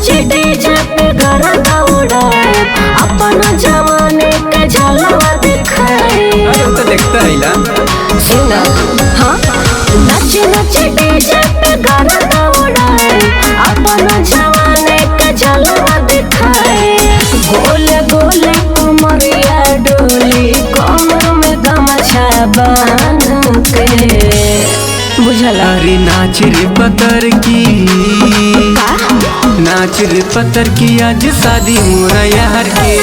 नाचे डीजे पे गरदा उड़ाए, अपना जवाने के झलवा दिखाए। अरे तो देखता है ला सुना हाँ, नाचे नाचे डीजे पे गरदा उड़ाए, अपना जवाने के झलवा दिखाए। गोले गोले कमरिया डोली, कमर में गमछा बांध के, बुझला। अरे नाच रे पतर की, नाच रे पतर की, आज शादी मोरा यार के।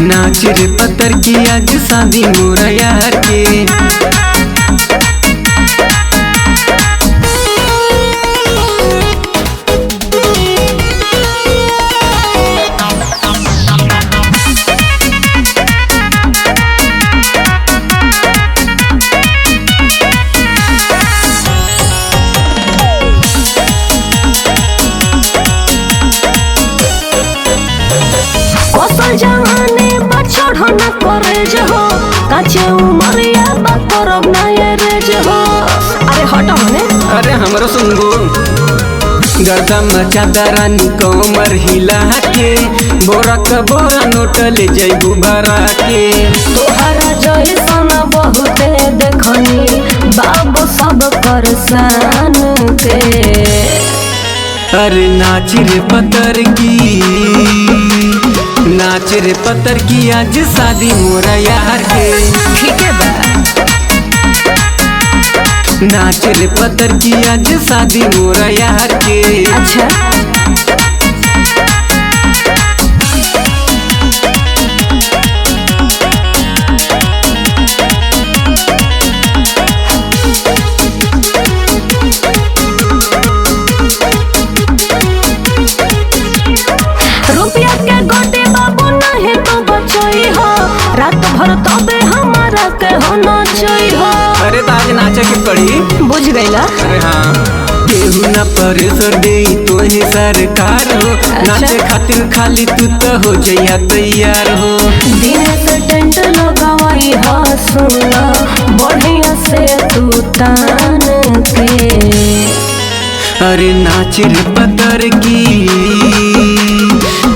नाच रे पतर की, आज शादी मोरा यार के। जवाने बचड़ न करे हो, काचे उमरिया करब ना ये रेज हो। अरे हटो ने, अरे हमरो सुनगो गर्दा मचा दरानी कमर हिला के, बोरा का बोरा नोट ले जइबू भरा के। तोहरा जैसन बहुते देखनी, बाबू सब परेशान के। अरे नाच रे पतर की, नाच रे पतर की, आज शादी मोरा यार के। ठीक है बा, नाच रे पतर की, आज शादी मोरा यार के। अच्छा रुपया के गोटे बाबू नहीं तो बचई हो, रात भर तबे हमारा के हो नचई हो। अरे तो आज नाचे के पड़ी, बुझ गईला। अरे हाँ, केहू ना परेशर दे तो ही सरकार हो। नाचे खातिर खाली तू तो हो जइया तैयार हो। दिन से टेंट लगावाई हो, सुना बढ़िया से तू तान के। अरे नाच रे पतर की,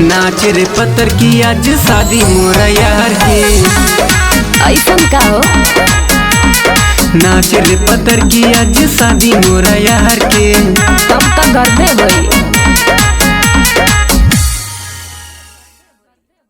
नाच रे पतर की, आज शादी मोरा यार के। ऐसन का हो, नाच रे पतर की, आज शादी मोरा यार के। तब तक कर दे भाई।